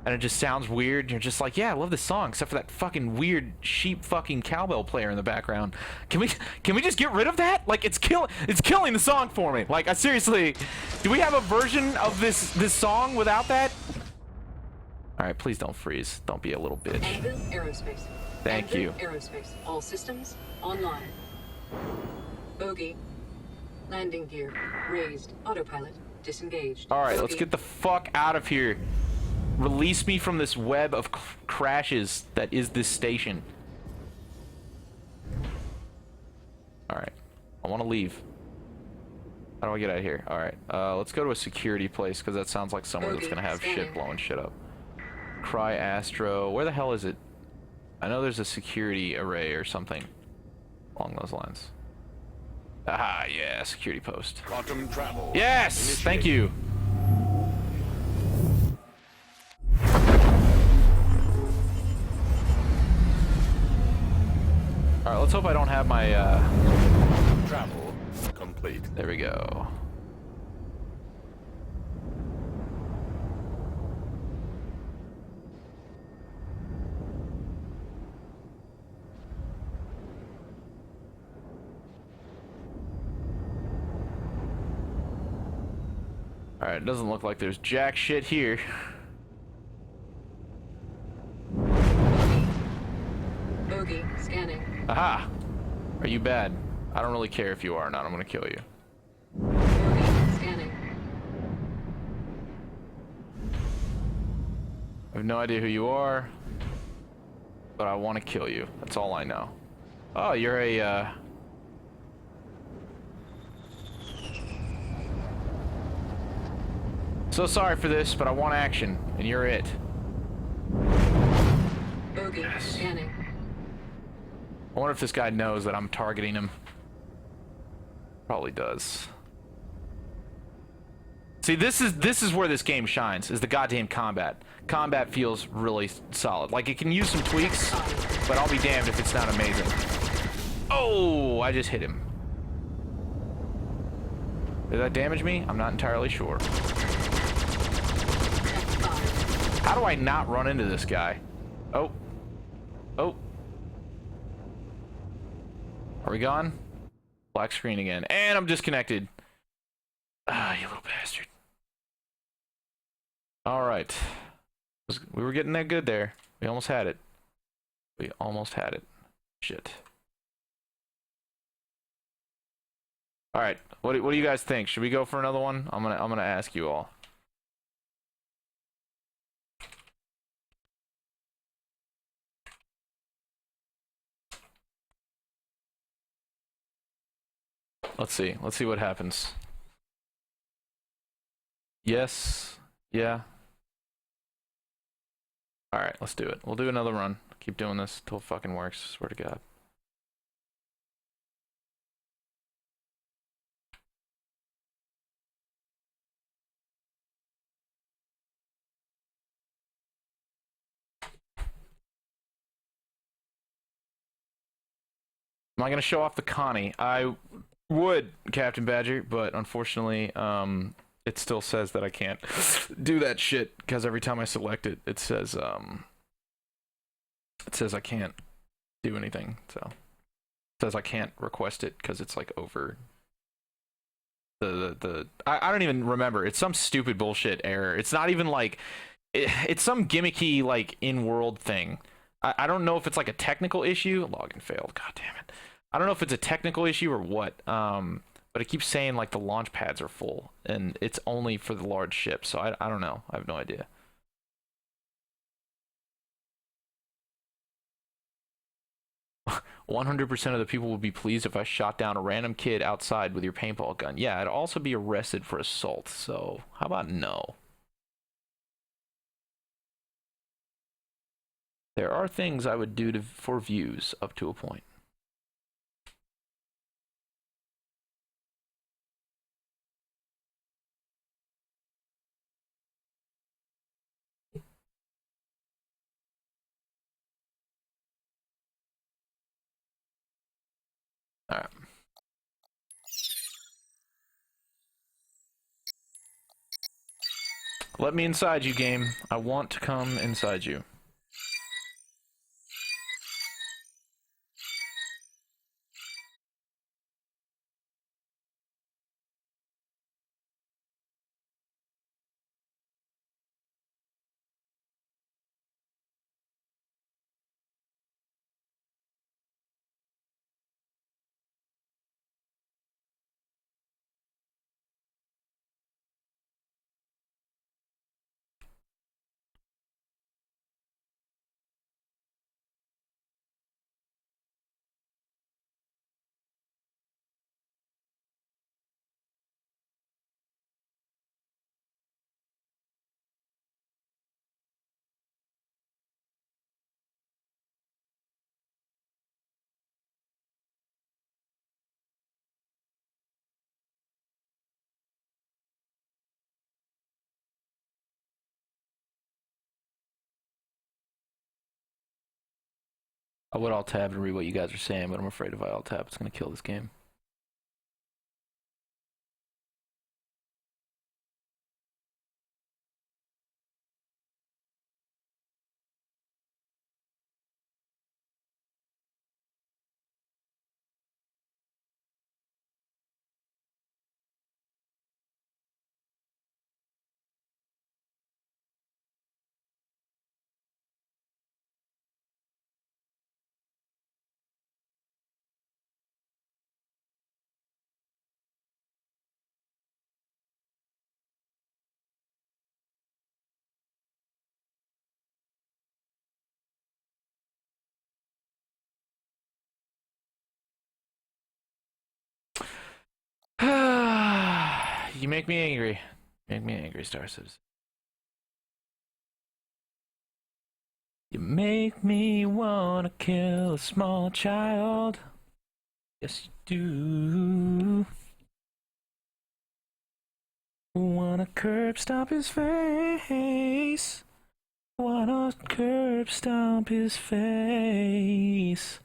and it just sounds weird and you're just like, yeah, I love this song except for that fucking weird sheep fucking cowbell player in the background. Can we just get rid of that? Like, it's killing the song for me. Like, I seriously, do we have a version of this song without that? Alright, please don't freeze. Don't be a little bitch. Anvil Aerospace. Thank you. Aerospace. All systems online. Bogey. Landing gear raised. Autopilot disengaged. Alright, let's get the fuck out of here. Release me from this web of crashes that is this station. Alright. I want to leave. How do I get out of here? Alright. Let's go to a security place, because that sounds like somewhere that's going to have shit blowing shit up. Astro. Where the hell is it? I know there's a security array or something along those lines. Aha, yeah, security post. Quantum travel. Yes! Thank you. Alright, let's hope I don't have my, Travel complete. There we go. Alright, it doesn't look like there's jack shit here. Bogey scanning. Aha! Are you bad? I don't really care if you are or not. I'm gonna kill you. Bogey scanning. I have no idea who you are, but I want to kill you. That's all I know. Oh, you're a, So sorry for this, but I want action, and you're it. Bogey scanning. I wonder if this guy knows that I'm targeting him. Probably does. See, this is where this game shines, is the goddamn combat. Combat feels really solid. Like, it can use some tweaks, but I'll be damned if it's not amazing. Oh, I just hit him. Did that damage me? I'm not entirely sure. How do I not run into this guy? Oh. Oh. Are we gone? Black screen again. And I'm disconnected. Ah, you little bastard. Alright. We were getting that good there. We almost had it. We almost had it. Shit. Alright. What do you guys think? Should we go for another one? I'm gonna ask you all. Let's see. Let's see what happens. Yes. Yeah. Alright, let's do it. We'll do another run. Keep doing this until it fucking works. Swear to God. Am I going to show off the Connie? I would, Captain Badger, but unfortunately, it still says that I can't do that shit because every time I select it, it says I can't do anything. So it says I can't request it because it's like over I don't even remember. It's some stupid bullshit error. It's not even like it's some gimmicky like in-world thing. I don't know if it's like a technical issue. Login failed. God damn it. I don't know if it's a technical issue or what. But it keeps saying like the launch pads are full and it's only for the large ships. So I don't know. I have no idea. "100% of the people would be pleased if I shot down a random kid outside with your paintball gun." Yeah, I'd also be arrested for assault. So how about no? There are things I would do for views up to a point. All right. Let me inside you, game. I want to come inside you. I would alt tab and read what you guys are saying, but I'm afraid if I alt tab, it's going to kill this game. You make me angry. Make me angry, Star Citizen. You make me wanna kill a small child. Yes, you do. Wanna curb stomp his face. Wanna curb stomp his face.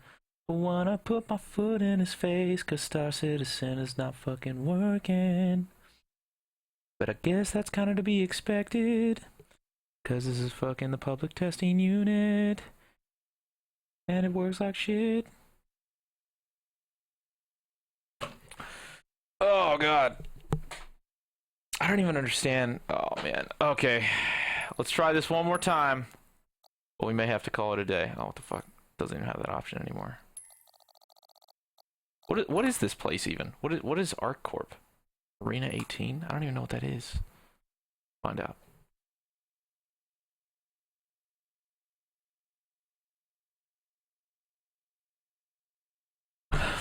Wanna put my foot in his face, 'cause Star Citizen is not fucking working. But I guess that's kinda to be expected, 'cause this is fucking the public testing unit. And it works like shit. Oh god. I don't even understand. Oh man. Okay. Let's try this one more time. Well, we may have to call it a day. Oh, what the fuck? Doesn't even have that option anymore. What is this place even? What is ArcCorp? Arena 18? I don't even know what that is. Find out. I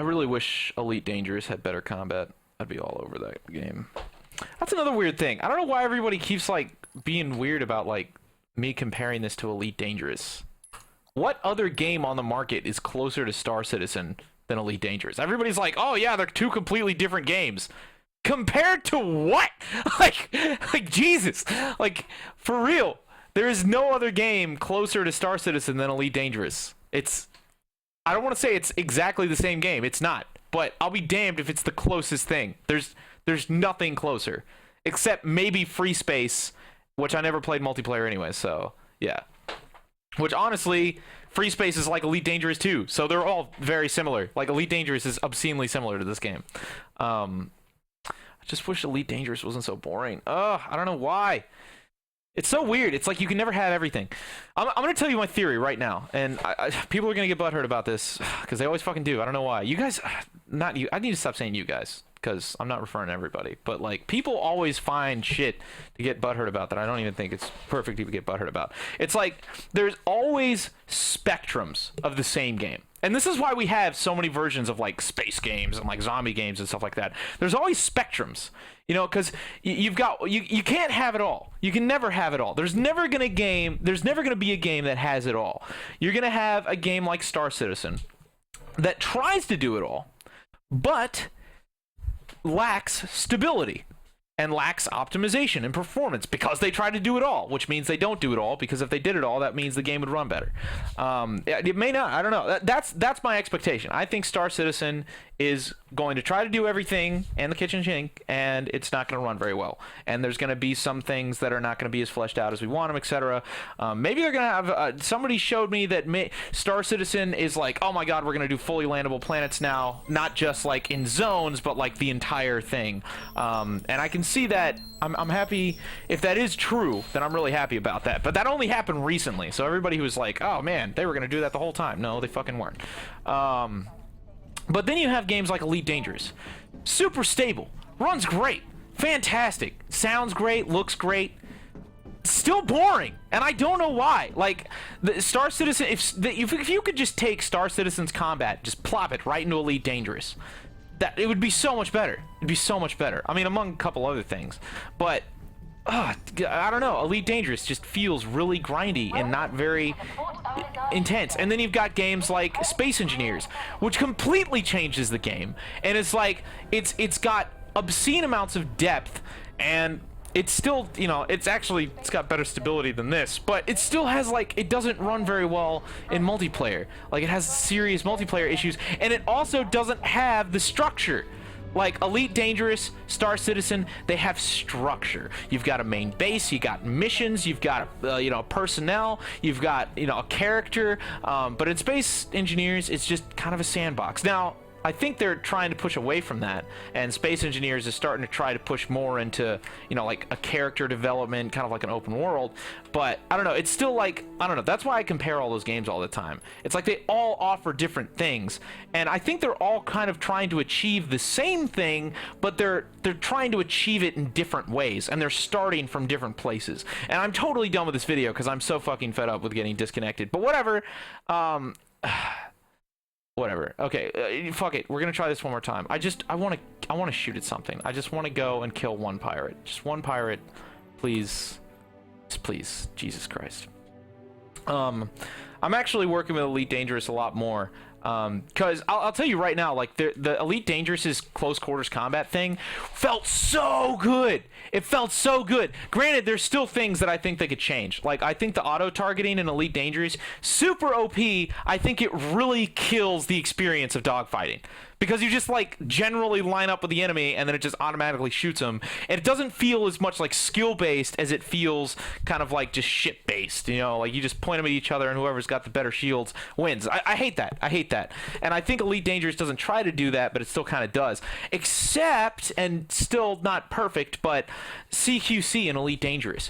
really wish Elite Dangerous had better combat. I'd be all over that game. That's another weird thing. I don't know why everybody keeps like being weird about like me comparing this to Elite Dangerous. What other game on the market is closer to Star Citizen than Elite Dangerous? Everybody's like, "Oh yeah, they're two completely different games." Compared to what? like Jesus. Like for real. There is no other game closer to Star Citizen than Elite Dangerous. I don't want to say it's exactly the same game. It's not. but I'll be damned if it's the closest thing. There's nothing closer, except maybe Free Space, which I never played multiplayer anyway. So yeah, which honestly, Free Space is like Elite Dangerous 2, so they're all very similar. Like Elite Dangerous is obscenely similar to this game. I just wish Elite Dangerous wasn't so boring. Ugh, I don't know why. It's so weird. It's like you can never have everything. I'm going to tell you my theory right now, and people are going to get butthurt about this because they always fucking do. I don't know why. You guys, not you. I need to stop saying you guys because I'm not referring to everybody. But like, people always find shit to get butthurt about that I don't even think it's perfect to get butthurt about. It's like there's always spectrums of the same game. And this is why we have so many versions of like space games and like zombie games and stuff like that. There's always spectrums, you know, because you can't have it all. You can never have it all. There's never gonna be a game that has it all. You're gonna have a game like Star Citizen that tries to do it all, but lacks stability and lacks optimization and performance because they try to do it all, which means they don't do it all, because if they did it all, that means the game would run better. It may not. I don't know. That's my expectation. I think Star Citizen is going to try to do everything and the kitchen sink, and it's not going to run very well. And there's going to be some things that are not going to be as fleshed out as we want them, etc. Maybe they're going to have... somebody showed me that Star Citizen is like, oh my god, we're going to do fully landable planets now, not just like in zones, but like the entire thing. And I can see that. I'm happy. If that is true, then I'm really happy about that. But that only happened recently, so everybody who was like, oh man, they were going to do that the whole time. No, they fucking weren't. But then you have games like Elite Dangerous. Super stable. Runs great. Fantastic. Sounds great. Looks great. Still boring. And I don't know why. Like, the Star Citizen... If you could just take Star Citizen's combat, just plop it right into Elite Dangerous, it would be so much better. It'd be so much better. I mean, among a couple other things. But... I don't know. Elite Dangerous just feels really grindy and not very intense. And then you've got games like Space Engineers, which completely changes the game. And it's like it's got obscene amounts of depth, and it's still, you know, it's got better stability than this, but it still has, like, it doesn't run very well in multiplayer. Like, it has serious multiplayer issues, and it also doesn't have the structure. Like Elite Dangerous, Star Citizen, they have structure. You've got a main base, you got missions, you've got you know, personnel, you've got, you know, a character. But in Space Engineers, it's just kind of a sandbox. Now, I think they're trying to push away from that, and Space Engineers is starting to try to push more into, you know, like a character development, kind of like an open world. But I don't know, it's still like, I don't know, that's why I compare all those games all the time. It's like they all offer different things, and I think they're all kind of trying to achieve the same thing, but they're trying to achieve it in different ways, and they're starting from different places. And I'm totally done with this video because I'm so fucking fed up with getting disconnected. But whatever. Whatever. Okay, fuck it. We're gonna try this one more time. I want to shoot at something. I just want to go and kill one pirate. Just one pirate, please. Just please, Jesus Christ. I'm actually working with Elite Dangerous a lot more. Because I'll tell you right now, like the Elite Dangerous's close quarters combat thing felt so good. It felt so good. Granted, there's still things that I think they could change. Like, I think the auto targeting in Elite Dangerous, super OP. I think it really kills the experience of dogfighting. Because you just, like, generally line up with the enemy, and then it just automatically shoots them. And it doesn't feel as much like skill-based as it feels kind of like just shit-based, you know? Like, you just point them at each other, and whoever's got the better shields wins. I hate that. I hate that. And I think Elite Dangerous doesn't try to do that, but it still kind of does. Except, and still not perfect, but CQC in Elite Dangerous.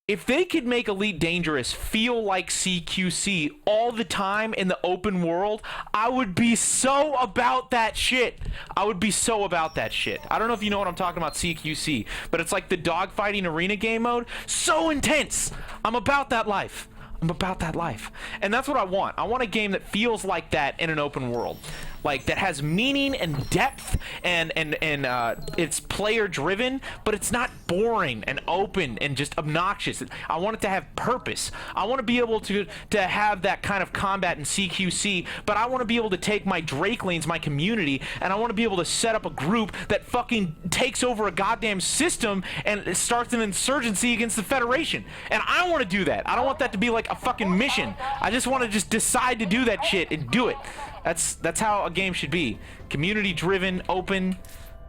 If they could make Elite Dangerous feel like CQC all the time in the open world, I would be so about that shit. I would be so about that shit. I don't know if you know what I'm talking about, CQC, but it's like the dogfighting arena game mode. So intense. I'm about that life. I'm about that life. And that's what I want. I want a game that feels like that in an open world. Like, that has meaning and depth, and it's player driven, but it's not boring and open and just obnoxious. I want it to have purpose. I want to be able to have that kind of combat in CQC, but I want to be able to take my Drakelings, my community, and I want to be able to set up a group that fucking takes over a goddamn system and starts an insurgency against the Federation. And I want to do that. I don't want that to be like a fucking mission. I just want to just decide to do that shit and do it. That's how a game should be. Community driven, open,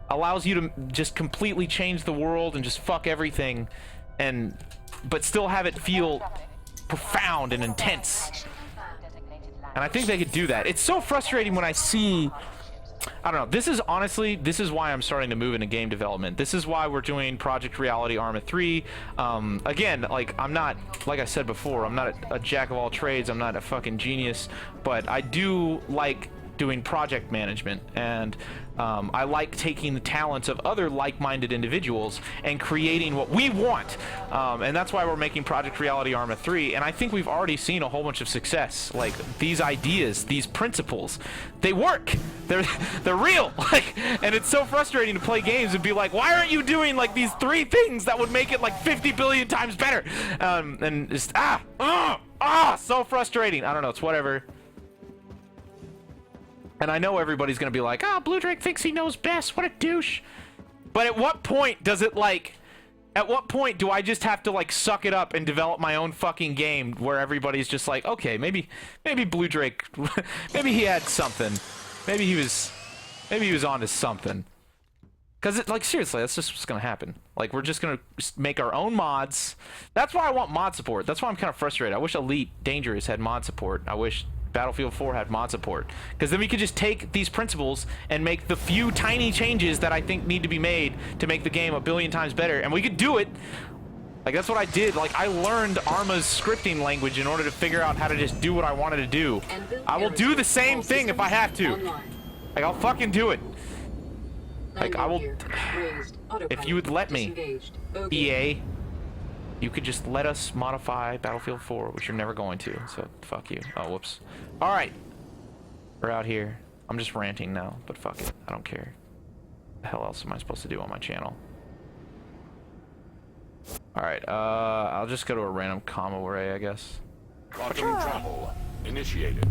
allows you to just completely change the world and just fuck everything, but still have it feel profound and intense. And I think they could do that. It's so frustrating when I see, I don't know, this is why I'm starting to move into game development. This is why we're doing Project Reality Arma 3. Again, like, I'm not, like I said before, I'm not a jack of all trades, I'm not a fucking genius, but I do like doing project management, and I like taking the talents of other like-minded individuals and creating what we want, and that's why we're making Project Reality Arma 3, and I think we've already seen a whole bunch of success. Like, these ideas, these principles, they work. They're real. Like, and it's so frustrating to play games and be like, why aren't you doing like these 3 things that would make it like 50 billion times better? And just so frustrating. I don't know, it's whatever. And I know everybody's gonna be like, Blue Drake thinks he knows best, what a douche. But at what point does it, like, at what point do I just have to, like, suck it up and develop my own fucking game where everybody's just like, okay, maybe Blue Drake, maybe he had something. Maybe he was onto something. Because, it, like, seriously, that's just what's gonna happen. Like, we're just gonna make our own mods. That's why I want mod support. That's why I'm kind of frustrated. I wish Elite Dangerous had mod support. I wish Battlefield 4 had mod support, because then we could just take these principles and make the few tiny changes that I think need to be made to make the game a billion times better, and we could do it. Like, that's what I did. Like, I learned Arma's scripting language in order to figure out how to just do what I wanted to do. I will do the same thing if I have to. Like, I'll fucking do it. Like, I will. If you would let me, EA, you could just let us modify Battlefield 4, which you're never going to, so fuck you. Oh, whoops. Alright. We're out here. I'm just ranting now, but fuck it. I don't care. What the hell else am I supposed to do on my channel? Alright, I'll just go to a random comma array, I guess. Quantum travel initiated.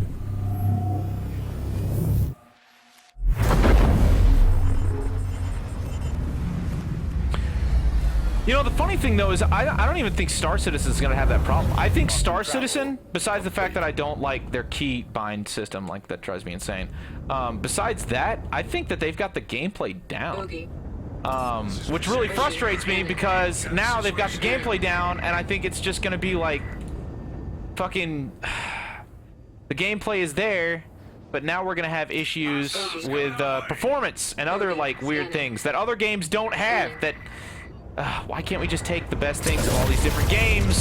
You know, the funny thing, though, is I don't even think Star Citizen is going to have that problem. I think Star Citizen, besides the fact that I don't like their key bind system, like, that drives me insane, besides that, I think that they've got the gameplay down. Which really frustrates me, because now they've got the gameplay down, and I think it's just going to be like, fucking, the gameplay is there, but now we're going to have issues with performance and other, like, weird things that other games don't have, that... why can't we just take the best things of all these different games?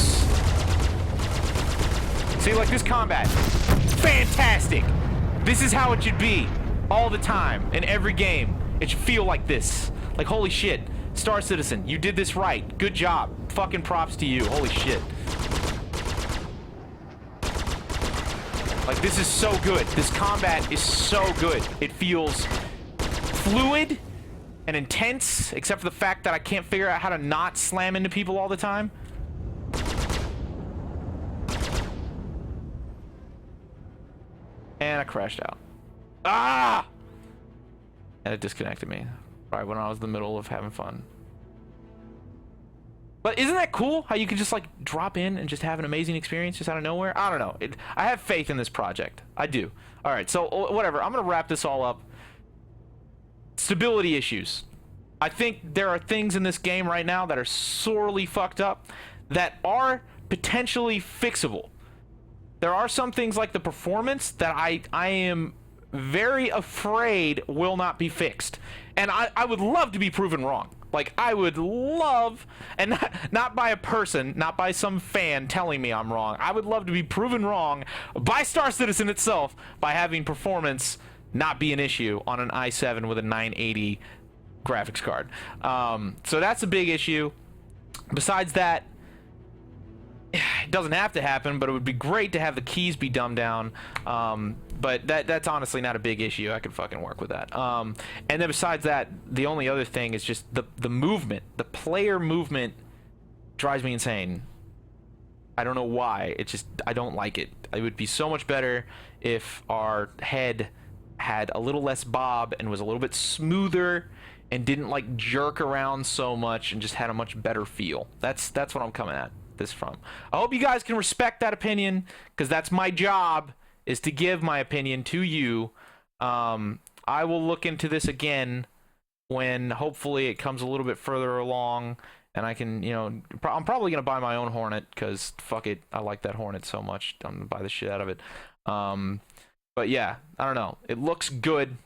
See, like this combat. Fantastic! This is how it should be. All the time. In every game. It should feel like this. Like, holy shit. Star Citizen, you did this right. Good job. Fucking props to you. Holy shit. Like, this is so good. This combat is so good. It feels fluid and intense, except for the fact that I can't figure out how to not slam into people all the time. And I crashed out. Ah! And it disconnected me right when I was in the middle of having fun. But isn't that cool? How you can just, like, drop in and just have an amazing experience just out of nowhere? I don't know. I have faith in this project. I do. Alright, so whatever. I'm gonna wrap this all up. Stability issues. I think there are things in this game right now that are sorely fucked up that are potentially fixable. There are some things like the performance that I am very afraid will not be fixed. And I would love to be proven wrong. Like, I would love, and not by a person, not by some fan telling me I'm wrong. I would love to be proven wrong by Star Citizen itself by having performance not be an issue on an i7 with a 980 graphics card. So that's a big issue. Besides that, it doesn't have to happen, but it would be great to have the keys be dumbed down. But that's honestly not a big issue. I could fucking work with that. And then besides that, the only other thing is just the movement. The player movement drives me insane. I don't know why. It just, I don't like it. It would be so much better if our head had a little less bob and was a little bit smoother and didn't, like, jerk around so much and just had a much better feel. That's what I'm coming at this from. I hope you guys can respect that opinion, because that's my job, is to give my opinion to you. I will look into this again when hopefully it comes a little bit further along, and I can, you know, I'm probably gonna buy my own Hornet because fuck it, I like that Hornet so much. I'm gonna buy the shit out of it. But yeah, I don't know. It looks good.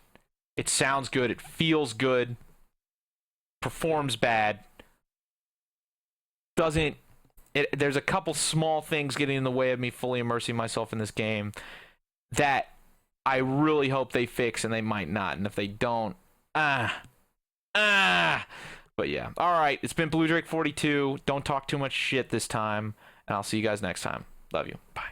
It sounds good. It feels good. Performs bad. Doesn't. There's a couple small things getting in the way of me fully immersing myself in this game that I really hope they fix, and they might not. And if they don't, But yeah. All right. It's been Blue Drake 42. Don't talk too much shit this time, and I'll see you guys next time. Love you. Bye.